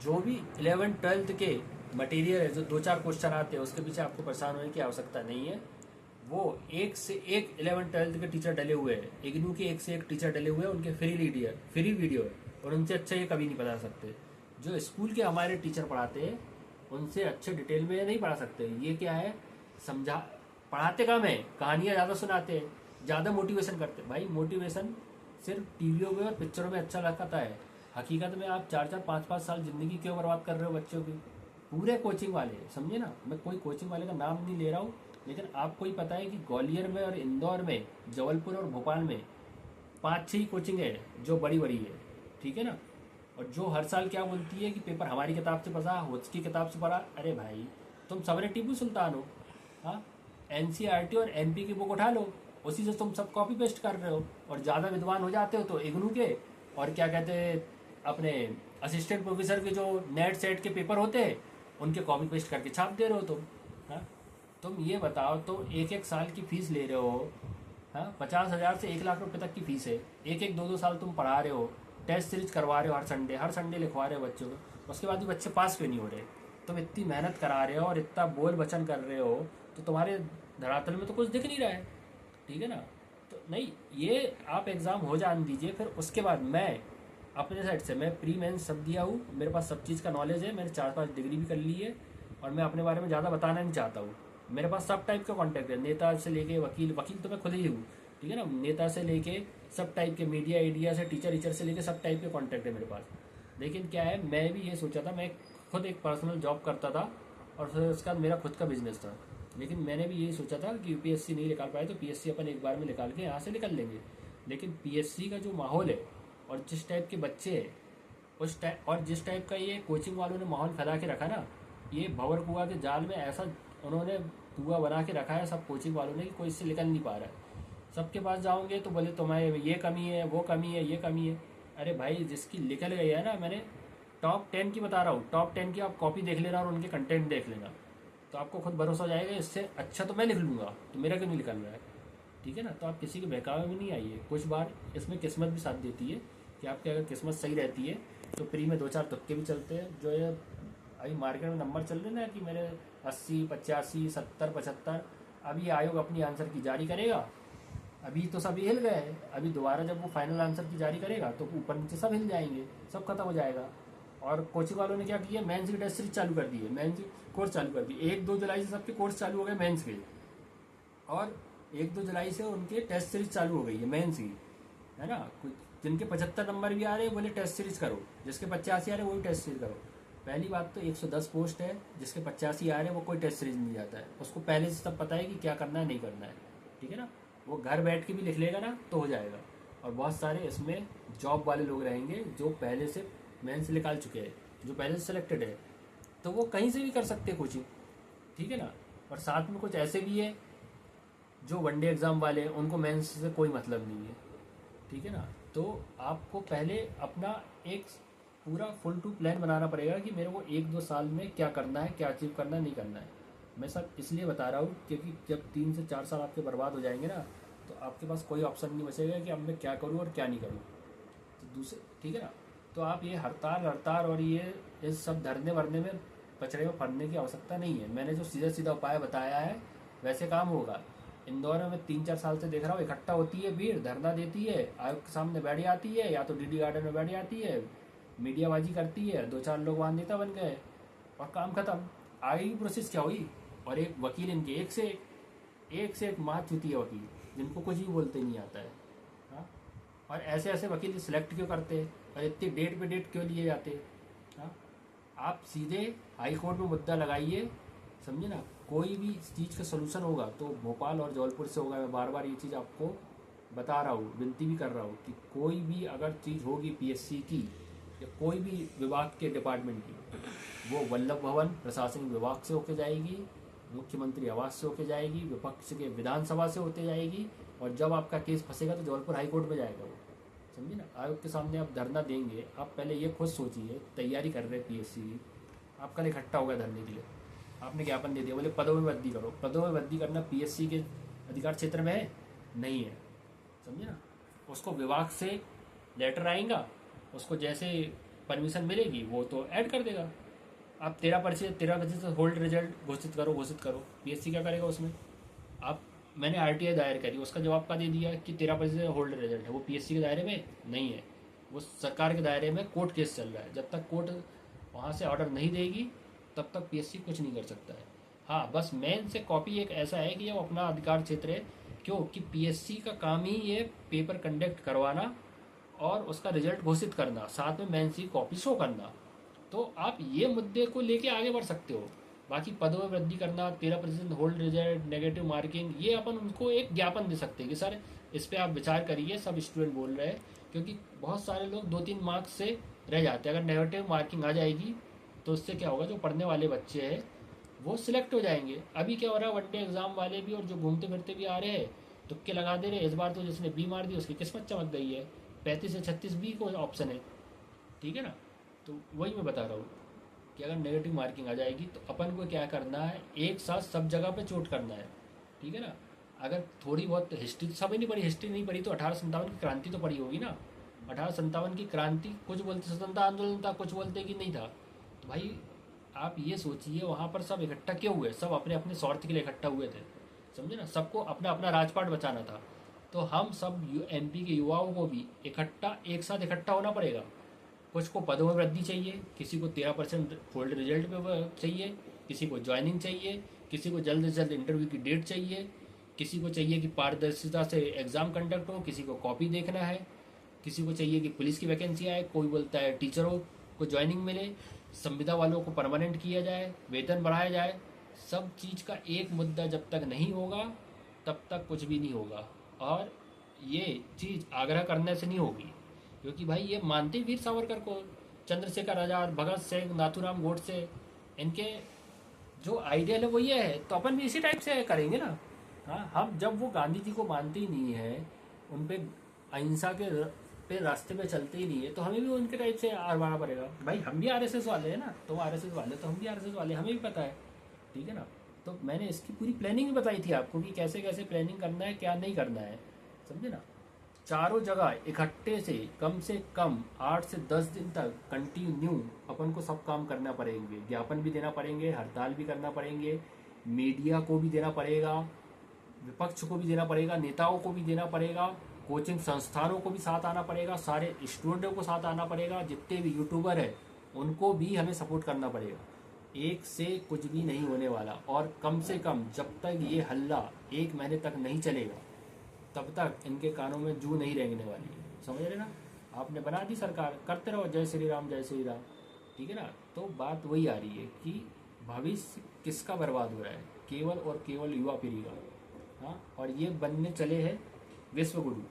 जो भी 11th-12th के मटेरियल है, जो 2-4 क्वेश्चन आते हैं, उसके पीछे आपको परेशान होने की आवश्यकता नहीं है। वो एक से एक 11th-12th के टीचर डले हुए हैं, इग्नू के एक से एक टीचर डले हुए हैं, उनके फ्री वीडियो है, और उनसे अच्छे ये कभी नहीं पढ़ा सकते। जो स्कूल के हमारे टीचर पढ़ाते हैं उनसे अच्छे डिटेल में नहीं पढ़ा सकते। ये क्या है, समझा पढ़ाते कम है, कहानियाँ ज़्यादा सुनाते हैं, ज़्यादा मोटिवेशन करते हैं। भाई मोटिवेशन सिर्फ टीवियों में और पिक्चरों में अच्छा लगता है, हकीकत में आप 4-4 5-5 साल ज़िंदगी क्यों बर्बाद कर रहे हो बच्चों की। पूरे कोचिंग वाले, समझे ना, मैं कोई कोचिंग वाले का नाम नहीं ले रहा हूँ, लेकिन आपको ही पता है कि ग्वालियर में और इंदौर में, जबलपुर और भोपाल में 5-6 ही कोचिंग है जो बड़ी बड़ी है, ठीक है ना। और जो हर साल क्या बोलती है कि पेपर हमारी किताब से पढ़ा, उसकी किताब से पढ़ा। अरे भाई तुम सबने टीपू सुल्तान हो, हाँ, एनसीईआरटी और एमपी की बुक उठा लो, उसी से तुम सब कॉपी पेस्ट कर रहे हो। और ज़्यादा विद्वान हो जाते हो तो इग्नू के और क्या कहते हैं अपने असिस्टेंट प्रोफेसर के जो नेट सेट के पेपर होते हैं उनके कॉपी पेस्ट करके छाप दे रहे हो तुम। हाँ, तुम ये बताओ, तो एक एक साल की फीस ले रहे हो, हाँ, 50,000 से 1 लाख रुपए तक की फीस है, एक एक 2-2 साल तुम पढ़ा रहे हो, टेस्ट सीरीज करवा रहे हो, हर संडे लिखवा रहे हो बच्चों को, उसके बाद भी बच्चे पास क्यों नहीं हो रहे। तुम इतनी मेहनत करा रहे हो और इतना बोल बचन कर रहे हो, तो तुम्हारे धरातल में तो कुछ दिख नहीं रहा है, ठीक है ना। तो नहीं, ये आप एग्ज़ाम हो जान दीजिए, फिर उसके बाद मैं अपने साइड से, मैं प्री मेंस सब दिया हूँ, मेरे पास सब चीज़ का नॉलेज है, मैंने 4-5 डिग्री भी कर ली है, और मैं अपने बारे में ज़्यादा बताना नहीं चाहता हूँ। मेरे पास सब टाइप का कॉन्टैक्ट है, नेता से लेके वकील, वकील तो मैं खुद ही हूँ, ठीक है ना, नेता से लेके सब टाइप के, मीडिया से, टीचर से लेके सब टाइप के कॉन्टैक्ट है मेरे पास। लेकिन क्या है, मैं भी ये सोचा था, मैं खुद एक पर्सनल जॉब करता था और फिर उसके बाद मेरा खुद का बिजनेस था, लेकिन मैंने भी यही सोचा था कि यूपीएससी नहीं निकाल पाए तो पीएससी अपन एक बार में निकाल के यहाँ से निकल लेंगे। लेकिन पीएससी का जो माहौल है और जिस टाइप के बच्चे हैं, उस टाइप और जिस टाइप का ये कोचिंग वालों ने माहौल फैला के रखा ना, ये भंवर कुआ के जाल में ऐसा उन्होंने कुआ बना के रखा है सब कोचिंग वालों ने कि कोई इससे निकल नहीं पा रहा है। सबके पास जाओगे तो बोले तुम्हारे ये कमी है, वो कमी है, ये कमी है। अरे भाई जिसकी निकल गई है ना, मैंने टॉप 10 की बता रहा हूँ, टॉप 10 की आप कॉपी देख लेना और उनके कंटेंट देख लेना, तो आपको खुद भरोसा हो जाएगा इससे अच्छा तो मैं लिख लूँगा, तो मेरा क्यों नहीं निकल रहा है, ठीक है ना। तो आप किसी के बहकावे में नहीं आइए। कुछ बार इसमें किस्मत भी साथ देती है कि आपकी अगर किस्मत सही रहती है तो प्री में 2-4 तुक्के भी चलते हैं। जो ये अभी मार्केट में नंबर चल रहे हैं ना कि मेरे 80, 85, 70, 75, अभी आयोग अपनी आंसर की जारी करेगा, अभी तो सब हिल गए हैं, अभी दोबारा जब वो फाइनल आंसर की जारी करेगा तो ऊपर नीचे सब हिल जाएंगे, सब खत्म हो जाएगा। और कोचिंग वालों ने क्या किया, मेंस की टेस्ट सीरीज चालू कर दी है, मेंस कोर्स चालू कर दिए, 1-2 जुलाई से सबके कोर्स चालू हो गए मेंस के, और 1-2 जुलाई से उनके टेस्ट सीरीज चालू हो गई है मेंस की, है ना। कुछ जिनके 75 नंबर भी आ रहे हैं बोले टेस्ट सीरीज करो, जिसके 85 आ रहे हैं वो भी टेस्ट सीरीज करो। पहली बात तो 110 पोस्ट है, जिसके 85 आ रहे हैं वो कोई टेस्ट सीरीज नहीं जाता है, उसको पहले से सब पता है कि क्या करना है नहीं करना है, ठीक है ना। वो घर बैठ के भी लिख लेगा ना तो हो जाएगा। और बहुत सारे इसमें जॉब वाले लोग रहेंगे जो पहले से मेंस निकाल चुके हैं, जो पहले से सिलेक्टेड है, तो वो कहीं से भी कर सकते हैं कोचिंग, ठीक है ना। और साथ में कुछ ऐसे भी है जो वनडे एग्ज़ाम वाले हैं, उनको मेंस से कोई मतलब नहीं है, ठीक है ना। तो आपको पहले अपना एक पूरा फुल टू प्लान बनाना पड़ेगा कि मेरे को 1-2 साल में क्या करना है, क्या अचीव करना है, नहीं करना है। मैं सब इसलिए बता रहा हूँ क्योंकि जब 3 से 4 साल आपके बर्बाद हो जाएंगे ना, तो आपके पास कोई ऑप्शन नहीं बचेगा कि अब मैं क्या करूँ और क्या नहीं करूँ। तो दूसरे, ठीक है ना। तो आप ये हड़ताल हड़ताल और ये इस सब धरने वरने में कचरे में पड़ने की आवश्यकता नहीं है। मैंने जो सीधा सीधा उपाय बताया है वैसे काम होगा। इंदौर में मैं 3-4 साल से देख रहा हूँ, इकट्ठा होती है भीड़, धरना देती है, आयोग के सामने बैठ जाती है, या तो डीडी गार्डन में बैठ जाती है, मीडियाबाजी करती है, 2-4 लोग वहाँ नेता बन गए और काम खत्म। आगे की प्रोसेस क्या हुई। और एक वकील इनके एक से एक मार चुती है वकील, जिनको कुछ भी बोलते नहीं आता है, हाँ। और ऐसे ऐसे वकील सिलेक्ट क्यों करते हैं और इतनी डेट पे डेट क्यों लिए जाते हैं, हाँ। आप सीधे हाई कोर्ट में मुद्दा लगाइए, समझे ना। कोई भी चीज़ का सोल्यूशन होगा तो भोपाल और जबलपुर से होगा। मैं बार बार ये चीज़ आपको बता रहा हूँ, विनती भी कर रहा हूँ कि कोई भी अगर चीज़ होगी पीएससी की या कोई भी विभाग के डिपार्टमेंट की, वो वल्लभ भवन प्रशासनिक विभाग से होके जाएगी, मुख्यमंत्री आवास से होके जाएगी, विपक्ष के विधानसभा से होते जाएगी, और जब आपका केस फंसेगा तो जबलपुर हाई कोर्ट में जाएगा वो, समझिए ना। आयोग के सामने आप धरना देंगे, आप पहले ये खुद सोचिए, तैयारी कर रहे हैं पीएससी की, आप कल इकट्ठा हो गया धरने के लिए, आपने ज्ञापन दे दिया, बोले पदों में वृद्धि करो। पदों में वृद्धि करना पीएससी के अधिकार क्षेत्र में है नहीं है, समझे ना। उसको विभाग से लेटर आएगा, उसको जैसे परमिशन मिलेगी वो तो ऐड कर देगा। आप 13% होल्ड रिजल्ट घोषित करो, पीएससी क्या करेगा उसमें? आप मैंने आरटीआई दायर करी, उसका जवाब क्या दे दिया कि 13% होल्ड रिजल्ट है, वो पीएससी के दायरे में नहीं है, वो सरकार के दायरे में कोर्ट केस चल रहा है। जब तक कोर्ट वहाँ से ऑर्डर नहीं देगी तब तक पीएससी कुछ नहीं कर सकता है। हाँ, बस मेन से कॉपी एक ऐसा है कि ये अपना अधिकार क्षेत्र है, क्यों कि पीएससी का काम ही ये पेपर कंडक्ट करवाना और उसका रिजल्ट घोषित करना, साथ में मेंस की कॉपी शो करना। तो आप ये मुद्दे को लेके आगे बढ़ सकते हो। बाकी पदों में वृद्धि करना, 13% होल्ड रिजल्ट, नेगेटिव मार्किंग, ये अपन उनको एक ज्ञापन दे सकते हैं कि सर इस पर आप विचार करिए, सब स्टूडेंट बोल रहे हैं। क्योंकि बहुत सारे लोग 2-3 मार्क्स से रह जाते हैं। अगर नेगेटिव मार्किंग आ जाएगी तो उससे क्या होगा, जो पढ़ने वाले बच्चे हैं वो सिलेक्ट हो जाएंगे। अभी क्या हो रहा है, वनडे एग्जाम वाले भी और जो घूमते फिरते भी आ रहे हैं तुक्के लगा दे रहे हैं। इस बार तो जिसने बी मार दी उसकी किस्मत चमक गई है, 35 से 36 बी को ऑप्शन है, ठीक है ना। तो वही मैं बता रहा हूँ कि अगर नेगेटिव मार्किंग आ जाएगी तो अपन को क्या करना है, एक साथ सब जगह पे चोट करना है, ठीक है ना। अगर थोड़ी बहुत हिस्ट्री तो सभी नहीं पढ़ी, हिस्ट्री नहीं पढ़ी तो 1857 की क्रांति तो पढ़ी होगी ना। 1857 की क्रांति, कुछ बोलते स्वतंत्रता आंदोलन था, कुछ बोलते कि नहीं था। तो भाई आप ये सोचिए वहाँ पर सब इकट्ठा क्यों हुए, सब अपने अपने स्वार्थ के लिए इकट्ठा हुए थे, समझे ना। सबको अपना अपना राजपाट बचाना था। तो हम सब एमपी के युवाओं को भी इकट्ठा एक साथ इकट्ठा होना पड़ेगा। कुछ को पदों में वृद्धि चाहिए, किसी को 13% होल्ड रिजल्ट पे चाहिए, किसी को ज्वाइनिंग चाहिए, किसी को जल्द से जल्द इंटरव्यू की डेट चाहिए, किसी को चाहिए कि पारदर्शिता से एग्ज़ाम कंडक्ट हो, किसी को कॉपी देखना है, किसी को चाहिए कि पुलिस की वैकेंसी आए, कोई बोलता है टीचरों को ज्वाइनिंग मिले, संविदा वालों को परमानेंट किया जाए, वेतन बढ़ाया जाए। सब चीज़ का एक मुद्दा जब तक नहीं होगा तब तक कुछ भी नहीं होगा। और ये चीज़ आग्रह करने से नहीं होगी, क्योंकि भाई ये मानते वीर सावरकर को, चंद्रशेखर आज़ाद, भगत सिंह, नाथूराम गोडसे, इनके जो आइडियल है वो ये है, तो अपन भी इसी टाइप से करेंगे ना। हाँ, हम जब वो गांधी जी को मानते ही नहीं है, उन पे अहिंसा के पे रास्ते पे चलते ही नहीं है, तो हमें भी उनके टाइप से आरवाना पड़ेगा। भाई हम भी आरएसएस वाले हैं ना, तो आरएसएस वाले तो हम भी आरएसएस वाले, हमें भी पता है, ठीक है ना। तो मैंने इसकी पूरी प्लानिंग भी बताई थी आपको कि कैसे कैसे प्लानिंग करना है, क्या नहीं करना है, समझे ना। चारों जगह इकट्ठे से कम 8 से 10 दिन तक कंटिन्यू अपन को सब काम करना पड़ेंगे। ज्ञापन भी देना पड़ेंगे, हड़ताल भी करना पड़ेंगे, मीडिया को भी देना पड़ेगा, विपक्ष को भी देना पड़ेगा, नेताओं को भी देना पड़ेगा, कोचिंग संस्थानों को भी साथ आना पड़ेगा, सारे स्टूडेंटों को साथ आना पड़ेगा, जितने भी यूट्यूबर है उनको भी हमें सपोर्ट करना पड़ेगा। एक से कुछ भी नहीं होने वाला। और कम से कम जब तक ये हल्ला 1 महीने तक नहीं चलेगा तब तक इनके कानों में जू नहीं रेंगने वाली है, समझ रहे ना। आपने बना दी सरकार, करते रहो जय श्री राम जय श्री राम, ठीक है ना। तो बात वही आ रही है कि भविष्य किसका बर्बाद हो रहा है, केवल और केवल युवा पीढ़ी का। हाँ, और ये बनने चले हैं विश्व गुरु,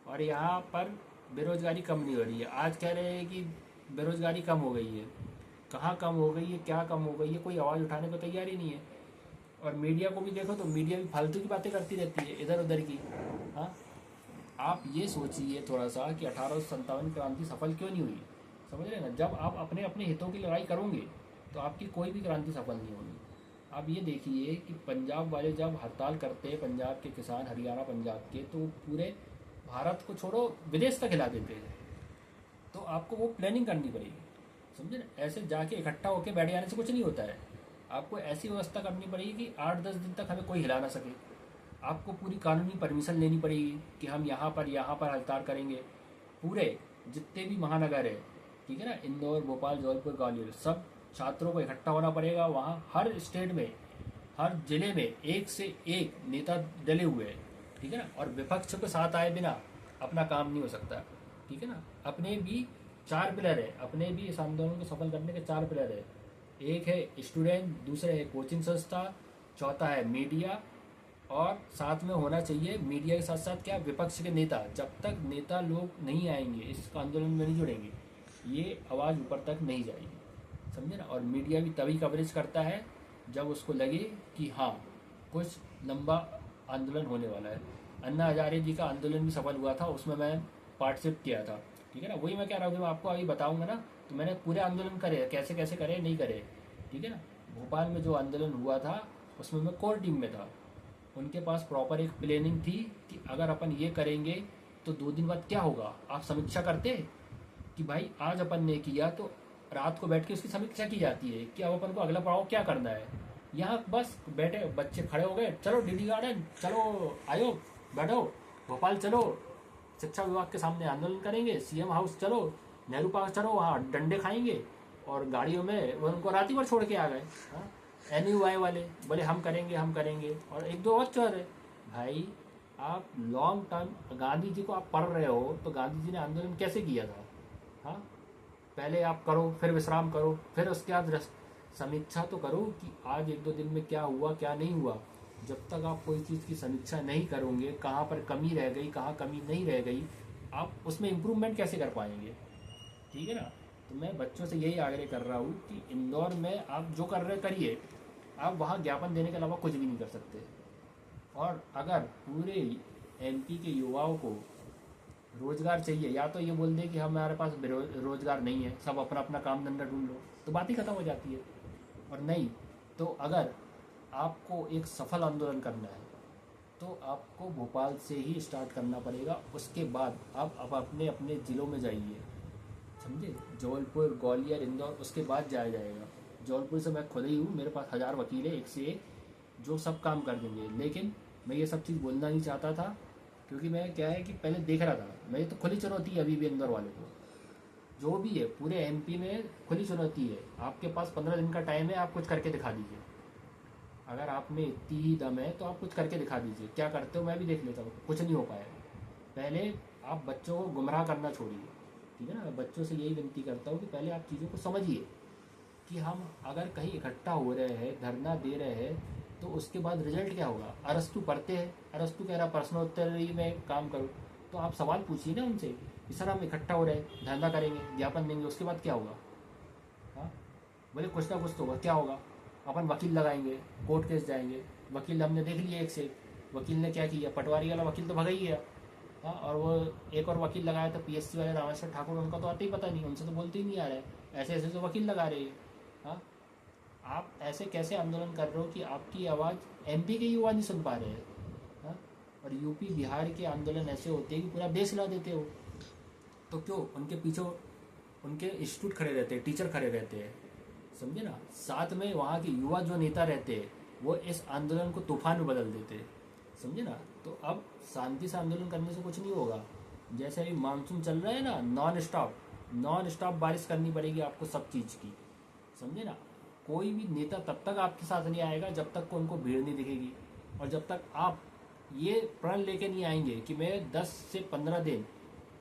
और यहाँ पर बेरोजगारी कम नहीं हो रही है। आज कह रहे हैं कि बेरोजगारी कम हो गई है, कहाँ कम हो गई है, क्या कम हो गई है, कोई आवाज़ उठाने को तैयार ही नहीं है। और मीडिया को भी देखो तो मीडिया भी फालतू की बातें करती रहती है इधर उधर की। हाँ, आप ये सोचिए थोड़ा सा कि 1857 क्रांति सफल क्यों नहीं हुई, समझ रहे ना। जब आप अपने अपने हितों की लड़ाई करोगे तो आपकी कोई भी क्रांति सफल नहीं होगी। आप ये देखिए कि पंजाब वाले जब हड़ताल करते हैं, पंजाब के किसान, हरियाणा पंजाब के, तो पूरे भारत को छोड़ो विदेश तक हिला देते हैं। तो आपको वो प्लानिंग करनी पड़ेगी, समझे ना। ऐसे जाके इकट्ठा होकर बैठ जाने से कुछ नहीं होता है। आपको ऐसी व्यवस्था करनी पड़ेगी कि 8-10 दिन तक हमें कोई हिला ना सके। आपको पूरी कानूनी परमिशन लेनी पड़ेगी कि हम यहाँ पर हड़ताल करेंगे। पूरे जितने भी महानगर है, ठीक है ना, इंदौर, भोपाल, जौनपुर, ग्वालियर, सब छात्रों को इकट्ठा होना पड़ेगा। वहाँ हर स्टेट में, हर जिले में एक से एक नेता डले हुए हैं, ठीक है ना। और विपक्ष के साथ आए बिना अपना काम नहीं हो सकता, ठीक है ना। अपने भी 4 पिलर है, अपने भी इस आंदोलन को सफल करने के 4 पिलर है। एक है स्टूडेंट, दूसरे है कोचिंग संस्था, चौथा है मीडिया, और साथ में होना चाहिए मीडिया के साथ साथ क्या, विपक्ष के नेता। जब तक नेता लोग नहीं आएंगे, इस आंदोलन में नहीं जुड़ेंगे, ये आवाज़ ऊपर तक नहीं जाएगी, समझे ना। और मीडिया भी तभी कवरेज करता है जब उसको लगे कि हाँ कुछ लंबा आंदोलन होने वाला है। अन्ना हजारे जी का आंदोलन भी सफल हुआ था, उसमें मैं पार्टिसिपेट किया था, ठीक है ना। वही मैं कह रहा हूँ कि मैं आपको अभी बताऊंगा ना, तो मैंने पूरे आंदोलन करे, कैसे कैसे करे, नहीं करे, ठीक है ना। भोपाल में जो आंदोलन हुआ था उसमें मैं कोर टीम में था। उनके पास प्रॉपर एक प्लानिंग थी कि अगर अपन ये करेंगे तो 2 दिन बाद क्या होगा, आप समीक्षा करते, कि भाई आज अपन ने किया तो रात को बैठ के उसकी समीक्षा की जाती है कि अब अपन को अगला पड़ाव क्या करना है। यहाँ बस बैठे बच्चे खड़े हो गए, चलो डीडी गार्डन, चलो आयोग बैठो, भोपाल चलो, शिक्षा विभाग के सामने आंदोलन करेंगे, सीएम हाउस चलो, नेहरू पार्क चलो, वहाँ डंडे खाएंगे, और गाड़ियों में वो उनको रात ही भर छोड़ के आ गए। NUI वाले बोले हम करेंगे हम करेंगे, और एक दो और चोर है। भाई आप लॉन्ग टर्म गांधी जी को आप पढ़ रहे हो तो गांधी जी ने आंदोलन कैसे किया था? हाँ, पहले आप करो, फिर विश्राम करो, फिर उसके बाद समीक्षा तो करो कि आज एक दो दिन में क्या हुआ क्या नहीं हुआ। जब तक आप कोई चीज़ की समीक्षा नहीं करोगे, कहाँ पर कमी रह गई कहाँ कमी नहीं रह गई, आप उसमें इम्प्रूवमेंट कैसे कर पाएंगे? ठीक है ना। तो मैं बच्चों से यही आग्रह कर रहा हूँ कि इंदौर में आप जो कर रहे करिए, आप वहाँ ज्ञापन देने के अलावा कुछ भी नहीं कर सकते। और अगर पूरे MP के युवाओं को रोजगार चाहिए, या तो ये बोल दे कि हमारे पास रोजगार नहीं है, सब अपना अपना काम धंधा ढूंढ लो, तो बात ही खत्म हो जाती है। और नहीं तो अगर आपको एक सफल आंदोलन करना है तो आपको भोपाल से ही स्टार्ट करना पड़ेगा। उसके बाद आप अपने अपने ज़िलों में जाइए, समझे, जबलपुर ग्वालियर इंदौर, उसके बाद जाया जाएगा। जबलपुर से मैं खुद ही हूँ, मेरे पास 1000 वकील है, एक से एक, जो सब काम कर देंगे। लेकिन मैं ये सब चीज़ बोलना नहीं चाहता था, क्योंकि मैं क्या है कि पहले देख रहा था, मैं तो खुली चुनौती है अभी भी इंदौर वाले को, जो भी है पूरे MP में खुली चुनौती है। आपके पास 15 दिन का टाइम है, आप कुछ करके दिखा दीजिए। अगर आप में इतनी ही दम है तो आप कुछ करके दिखा दीजिए। क्या करते हो मैं भी देख लेता हूँ, कुछ नहीं हो पाया। पहले आप बच्चों को गुमराह करना छोड़िए, ठीक है ना। बच्चों से यही विनती करता हूँ कि पहले आप चीज़ों को समझिए कि हम अगर कहीं इकट्ठा हो रहे हैं, धरना दे रहे हैं, तो उसके बाद रिजल्ट क्या होगा। अरस्तु पढ़ते हैं, अरस्तु कह रहा प्रश्नोत्तरी में काम करो, तो आप सवाल पूछिए ना उनसे कि सर हम इकट्ठा हो रहे हैं, धरना करेंगे, ज्ञापन देंगे, उसके बाद क्या होगा। हाँ, बोले कुछ ना कुछ तो होगा। क्या होगा? अपन वकील लगाएंगे, कोर्ट केस जाएंगे। वकील हमने देख लिए एक से एक। वकील ने क्या किया, पटवारी वाला वकील तो भगा ही गया। हाँ, और वो एक और वकील लगाया था PSC वाले रामेश्वर ठाकुर, उनका तो आते ही पता नहीं, उनसे तो बोलते ही नहीं आ रहा है। ऐसे ऐसे तो वकील लगा रहे हैं। हाँ, आप ऐसे कैसे आंदोलन कर रहे हो कि आपकी आवाज़ MP के युवा नहीं सुन पा रहे हैं? हाँ, और UP बिहार के आंदोलन ऐसे होते हैं कि पूरा देश हिला देते हो। तो क्यों उनके पीछे उनके इंस्टीट्यूट खड़े रहते हैं, टीचर खड़े रहते हैं, समझे ना। साथ में वहाँ के युवा जो नेता रहते हैं वो इस आंदोलन को तूफान में बदल देते हैं, समझे ना। तो अब शांति से आंदोलन करने से कुछ नहीं होगा। जैसे अभी मानसून चल रहा है ना, नॉन स्टॉप बारिश करनी पड़ेगी आपको सब चीज़ की, समझे ना। कोई भी नेता तब तक आपके साथ नहीं आएगा जब तक को उनको भीड़ नहीं दिखेगी, और जब तक आप ये प्रण लेके नहीं आएंगे कि मैं 10 से 15 दिन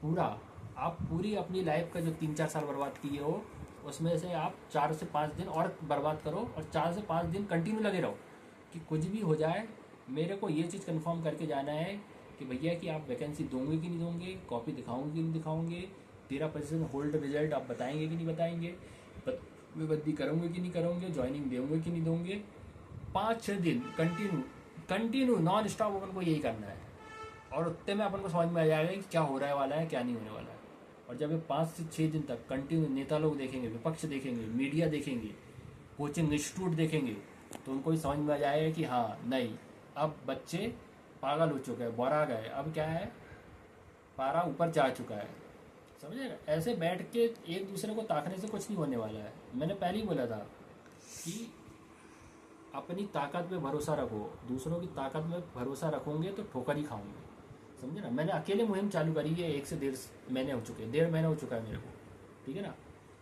पूरा, आप पूरी अपनी लाइफ का जो 3-4 साल बर्बाद किए हो उसमें से आप 4 से 5 दिन और बर्बाद करो, और 4 से 5 दिन कंटिन्यू लगे रहो कि कुछ भी हो जाए मेरे को ये चीज़ कंफर्म करके जाना है कि भैया कि आप वैकेंसी दोगे कि नहीं दोगे, कॉपी दिखाओगे कि नहीं दिखाओगे, 13% होल्ड रिजल्ट आप बताएंगे कि नहीं बताएंगे, बदली करोगे कि नहीं करोगे, ज्वाइनिंग देंगे कि नहीं दोगे। 5-6 दिन कंटिन्यू नॉन स्टॉप अपन को यही करना है, और उतने में अपन को समझ में आ जाएगा कि क्या हो रहा है वाला है क्या नहीं होने वाला है। और जब ये 5 से 6 दिन तक कंटिन्यू नेता लोग देखेंगे, विपक्ष देखेंगे, मीडिया देखेंगे, कोचिंग इंस्टीट्यूट देखेंगे, तो उनको भी समझ में आ जाएगा कि हाँ नहीं, अब बच्चे पागल हो चुके हैं, बोरा गए, अब क्या है, पारा ऊपर जा चुका है, समझे। ऐसे बैठ के एक दूसरे को ताकने से कुछ नहीं होने वाला है। मैंने पहले ही बोला था कि अपनी ताकत पे भरोसा रखो, दूसरों की ताकत में भरोसा रखोगे तो ठोकर ही खाओगे, समझे ना। मैंने अकेले मुहिम चालू करी है, 1 से 1.5 महीने हो चुके हैं, 1.5 महीना हो चुका है मेरे को, ठीक है ना।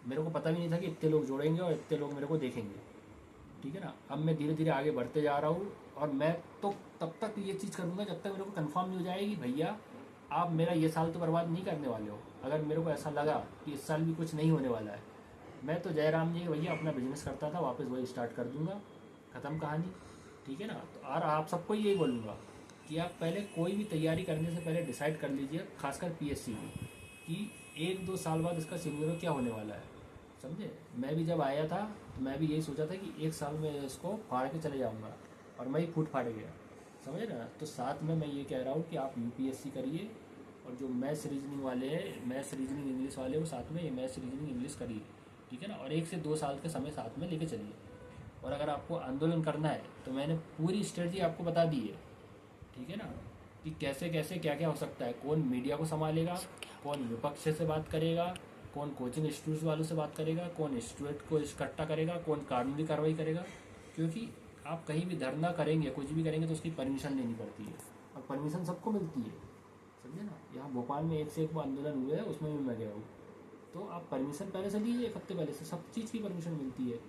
मेरे को पता भी नहीं था कि इतने लोग जोड़ेंगे और इतने लोग मेरे को देखेंगे, ठीक है ना। अब मैं धीरे धीरे आगे बढ़ते जा रहा हूँ, और मैं तो तब तक ये चीज़ करूँगा जब तक मेरे को कंफर्म नहीं हो जाएगी भैया आप मेरा ये साल तो बर्बाद नहीं करने वाले हो। अगर मेरे को ऐसा लगा कि इस साल भी कुछ नहीं होने वाला है, मैं तो जयराम जी भैया अपना बिजनेस करता था, वापस वही स्टार्ट कर दूंगा, ख़त्म कहानी, ठीक है ना। तो और आप सबको यही बोलूँगा कि आप पहले कोई भी तैयारी करने से पहले डिसाइड कर लीजिए, खासकर PSC में, कि 1-2 साल बाद इसका सिनेरियो क्या होने वाला है, समझे। मैं भी जब आया था तो मैं भी यही सोचा था कि 1 साल में इसको फाड़ के चले जाऊँगा, और मैं ही फूट फाड़ गया, समझे ना। तो साथ में मैं ये कह रहा हूँ कि आप UPSC करिए, और जो मैथ्स रीजनिंग वाले हैं, मैथ्स रीजनिंग इंग्लिश वाले, वो साथ में ये मैथ्स रीजनिंग इंग्लिश करिए, ठीक है ना। और 1 से 2 साल के समय साथ में लेके चलिए। और अगर आपको आंदोलन करना है तो मैंने पूरी स्ट्रेटजी आपको बता दी है, ठीक है ना, कि कैसे कैसे क्या क्या हो सकता है, कौन मीडिया को संभालेगा, कौन विपक्ष से बात करेगा, कौन कोचिंग इंस्टीट्यूट वालों से बात करेगा, कौन स्टूडेंट को इकट्ठा करेगा, कौन कानूनी कार्रवाई करेगा। क्योंकि आप कहीं भी धरना करेंगे, कुछ भी करेंगे तो उसकी परमिशन लेनी पड़ती है, और परमिशन सबको मिलती है, समझे ना। यहाँ भोपाल में एक से एक आंदोलन हुए हैं, उसमें भी मैं गया हूँ। तो आप परमिशन पहले से लीजिए, एक हफ्ते पहले से सब चीज़ की परमिशन मिलती है।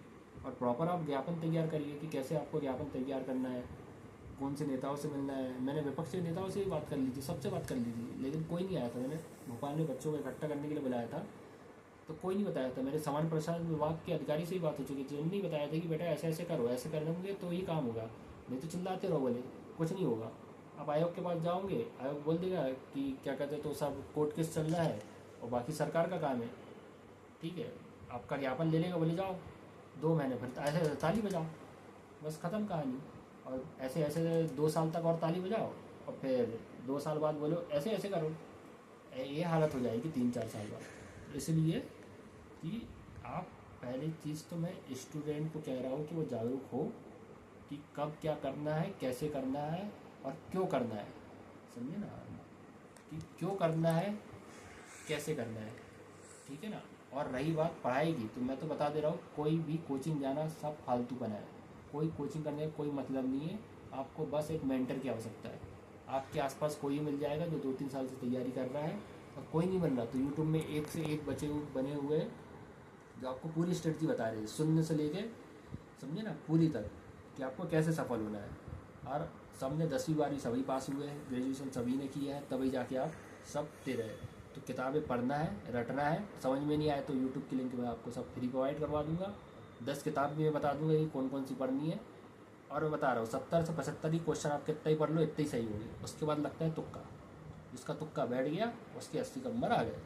और प्रॉपर आप ज्ञापन तैयार करिए कि कैसे आपको ज्ञापन तैयार करना है, कौन से नेताओं से मिलना है। मैंने विपक्ष के नेताओं से भी बात कर ली थी, सबसे बात कर ली थी, लेकिन कोई नहीं आया था। मैंने भोपाल में बच्चों को इकट्ठा करने के लिए बुलाया था, तो कोई नहीं बताया था। मेरे सामान्य प्रसारण विभाग के अधिकारी से ही बात हो चुकी थी, उन्होंने बताया था कि बेटा ऐसे ऐसे करो, ऐसे कर लेंगे तो ही काम होगा, नहीं तो चिल्लाते रहो बोले कुछ नहीं होगा। आप आयोग के पास जाओगे, आयोग बोल देगा कि क्या कहते हैं, तो सब कोर्ट केस चल रहा है और बाकी सरकार का काम है, ठीक है। आपका ज्ञापन ले लेगा, बोले जाओ 2 महीने, फिर ऐसे ताली बजाओ, बस ख़त्म कहानी। और ऐसे ऐसे 2 साल तक और ताली बजाओ, और फिर 2 साल बाद बोलो ऐसे ऐसे करो। ये हालत हो जाएगी 3-4 साल बाद। इसलिए कि आप पहली चीज़ तो मैं स्टूडेंट को कह रहा हूँ कि वो जागरूक हो कि कब क्या करना है, कैसे करना है और क्यों करना है, समझे ना, कि क्यों करना है, कैसे करना है, ठीक है ना। और रही बात पढ़ाई की, तो मैं तो बता दे रहा हूँ, कोई भी कोचिंग जाना सब फालतू बना है। कोई कोचिंग करने का कोई मतलब नहीं है। आपको बस एक मेंटर की आवश्यकता है। आपके आसपास कोई मिल जाएगा जो 2-3 साल से तैयारी कर रहा है, और कोई नहीं बन रहा तो यूट्यूब में एक से एक बने हुए हैं जो आपको पूरी स्ट्रेटजी बता रहे हैं, शून्य से लेके, समझे ना, पूरी तक, कि आपको कैसे सफल होना है। और सबने 10वीं 12वीं सभी पास हुए हैं, ग्रेजुएशन सभी ने किया है, तभी जाके आप सब तेरे हैं। तो किताबें पढ़ना है, रटना है। समझ में नहीं आए तो यूट्यूब की लिंक मैं आपको सब फ्री प्रोवाइड करवा दूंगा। 10 किताब भी मैं बता दूंगा कि कौन कौन सी पढ़नी है। और मैं बता रहा हूँ 70 से 75 ही क्वेश्चन आप कितना ही पढ़ लो, इतना ही सही होगी। उसके बाद लगता है तुक्का, जिसका तुक्का बैठ गया उसके 80 नंबर आ गए,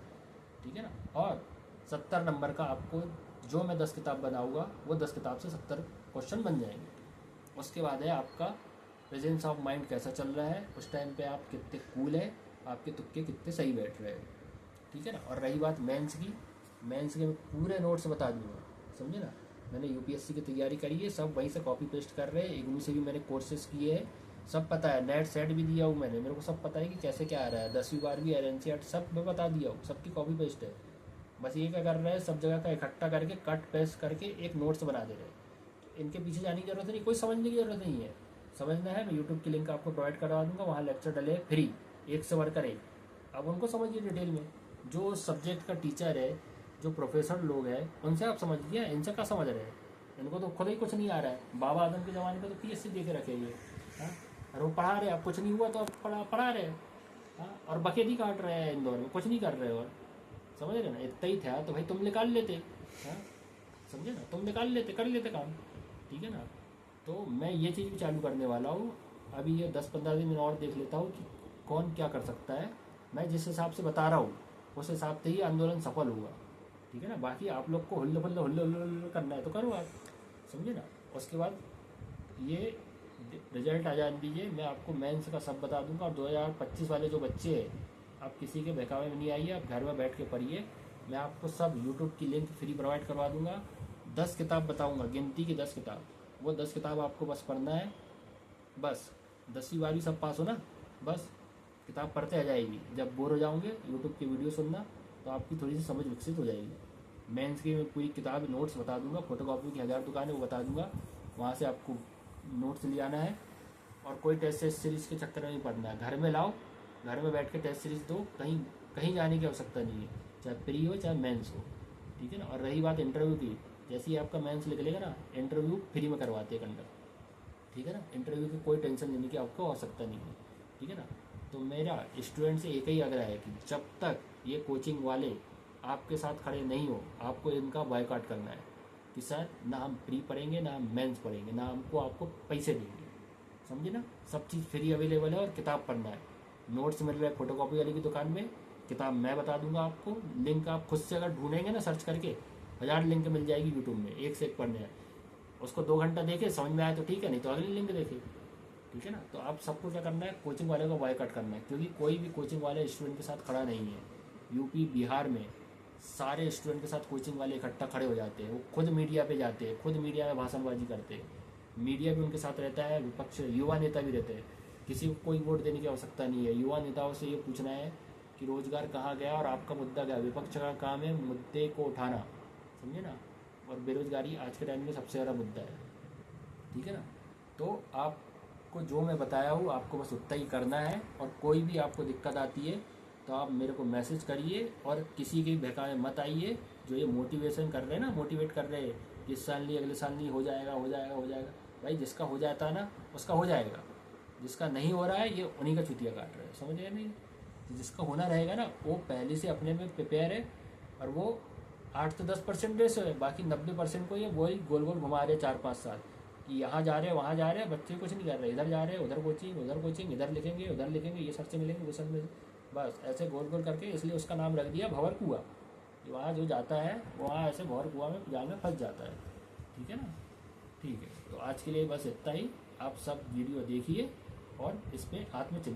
ठीक है ना। और 70 नंबर का आपको जो मैं 10 किताब बनाऊँगा वो 10 किताब से 70 क्वेश्चन बन जाएंगे। उसके बाद है आपका प्रेजेंस ऑफ माइंड कैसा चल रहा है, उस टाइम पे आप कितने कूल हैं, आपके तुक्के कितने सही बैठ रहे हैं, ठीक है ना। और रही बात मेंस की, मेंस के मैं पूरे नोट्स बता दूंगा, समझे ना। मैंने यूपीएससी की तैयारी करी है, सब वहीं से कॉपी पेस्ट कर रहे हैं। इग्नू से भी मैंने कोर्सेज किए हैं, सब पता है। नेट सेट भी दिया हूँ मैंने, मेरे को सब पता है कि कैसे क्या आ रहा है। 10वीं 12वीं एनसीईआरटी सब मैं बता दिया हूँ, सबकी कॉपी पेस्ट है। बस ये क्या कर रहे हैं, सब जगह का इकट्ठा करके कट पेस्ट करके एक नोट्स बना दे रहे हैं। इनके पीछे जाने की जरूरत नहीं, कोई समझने की जरूरत नहीं है। समझना है, मैं यूट्यूब की लिंक आपको प्रोवाइड करवा दूंगा, वहाँ लेक्चर डले फ्री, 1 से बढ़कर 1। अब उनको समझिए डिटेल में। जो सब्जेक्ट का टीचर है, जो प्रोफेसर लोग हैं, उनसे आप समझिए, इनसे क्या समझ रहे हैं। इनको तो खुद ही कुछ नहीं आ रहा है। बाबा आदम के ज़माने में तो पीएससी दे के रखे हुए, हाँ, और वो पढ़ा रहे, अब कुछ नहीं हुआ तो अब पढ़ा रहे, हाँ, और बखेती काट रहे हैं इंदौर में, कुछ नहीं कर रहे। और समझ रहे ना, इतना ही था तो भाई तुम निकाल लेते, हाँ, समझे ना, तुम निकाल लेते, कर लेते काम, ठीक है ना। तो मैं ये चीज़ भी चालू करने वाला हूँ। अभी ये 10-15 दिन में और देख लेता हूँ कि कौन क्या कर सकता है। मैं जिस हिसाब से बता रहा हूँ उस हिसाब से ही आंदोलन सफल होगा, ठीक है ना। बाकी आप लोग को हुल्लो फुल्लो हुल्लो करना है तो करो आप, समझे ना। उसके बाद ये रिजल्ट आ जाने दीजिए, मैं आपको मेंस का सब बता दूंगा। और 2025 वाले जो बच्चे हैं, आप किसी के बहकावे में नहीं आइए, आप घर में बैठ के पढ़िए। मैं आपको सब यूट्यूब की लिंक फ्री प्रोवाइड करवा दूंगा। 10 किताब बताऊंगा, गिनती की 10 किताब, वो 10 किताब आपको बस पढ़ना है। बस 10वीं 12वीं सब पास हो ना, बस किताब पढ़ते आ जाएगी। जब बोर हो जाओगे यूट्यूब की वीडियो सुनना, तो आपकी थोड़ी सी समझ विकसित हो जाएगी। मेंस की मैं पूरी किताब नोट्स बता दूंगा, फोटोकॉपी की 1000 दुकान है वो बता दूंगा, वहाँ से आपको नोट्स ले आना है। और कोई टेस्ट सीरीज़ के चक्कर में नहीं पढ़ना है, घर में लाओ, घर में बैठ के टेस्ट सीरीज़ दो, कहीं कहीं जाने की आवश्यकता नहीं है, चाहे प्री हो चाहे मेंस हो, ठीक है ना। और रही बात इंटरव्यू की, जैसे ही आपका मेंस निकलेगा ना, इंटरव्यू फ्री में करवाते हैं कंडक्ट, ठीक है ना। इंटरव्यू की कोई टेंशन लेने की आपको आवश्यकता नहीं है, ठीक है ना। तो मेरा स्टूडेंट से एक ही आग्रह है कि जब तक ये कोचिंग वाले आपके साथ खड़े नहीं हो, आपको इनका बायकॉट करना है कि सर ना हम प्री पढ़ेंगे, ना हम मेंस पढ़ेंगे, ना हमको आपको पैसे देंगे, समझे ना। सब चीज़ फ्री अवेलेबल है, और किताब पढ़ना है। नोट्स मिल रहा है फोटोकॉपी वाले की दुकान में, किताब मैं बता दूंगा आपको। लिंक आप खुद से अगर ढूंढेंगे ना, सर्च करके 1000 लिंक मिल जाएगी यूट्यूब में, एक से एक पढ़ने हैं। उसको 2 घंटा देखे, समझ में आए तो ठीक है, नहीं तो अगली लिंक देखे, ठीक है ना। तो आप सबको क्या करना है, कोचिंग वाले को बायकॉट करना है, क्योंकि कोई भी कोचिंग वाले स्टूडेंट के साथ खड़ा नहीं है। यूपी बिहार में सारे स्टूडेंट के साथ कोचिंग वाले इकट्ठा खड़े हो जाते हैं, वो खुद मीडिया पे जाते हैं, खुद मीडिया में भाषणबाजी करते हैं, मीडिया भी उनके साथ रहता है, विपक्ष युवा नेता भी रहते हैं। किसी को कोई वोट देने की आवश्यकता नहीं है। युवा नेताओं से ये पूछना है कि रोजगार कहाँ गया और आपका मुद्दा क्या। विपक्ष का काम है मुद्दे को उठाना, समझे ना। और बेरोजगारी आज के टाइम में सबसे ज़्यादा मुद्दा है, ठीक है ना। तो आपको जो मैं बताया हूँ आपको बस उतना ही करना है। और कोई भी आपको दिक्कत आती है तो आप मेरे को मैसेज करिए और किसी के बहकावे मत आइए। जो ये मोटिवेशन कर रहे हैं ना, मोटिवेट कर रहे हैं इस साल नहीं अगले साल नहीं हो जाएगा हो जाएगा हो जाएगा, भाई जिसका हो जाता है ना उसका हो जाएगा, जिसका नहीं हो रहा है ये उन्हीं का चुतिया काट रहे हैं, समझ गए नहीं। तो जिसका होना रहेगा ना वो पहले से अपने में प्रिपेयर है और वो 8 से 10% रेस है, बाकी 90% को ये वही गोल गोल घुमा रहे 4-5 साल कि यहाँ जा रहे हैं वहाँ जा रहे हैं, बच्चे कुछ नहीं कर रहे, इधर जा रहे हैं उधर कोचिंग इधर लिखेंगे ये सर से मिलेंगे वो सर में, बस ऐसे गोल गोल करके। इसलिए उसका नाम रख दिया भंवर कुआं। वहाँ जो जाता है वहाँ ऐसे भंवर कुआं में जाल में फंस जाता है, ठीक है ना। ठीक है, तो आज के लिए बस इतना ही। आप सब वीडियो देखिए और इस पर आत्मचिंतन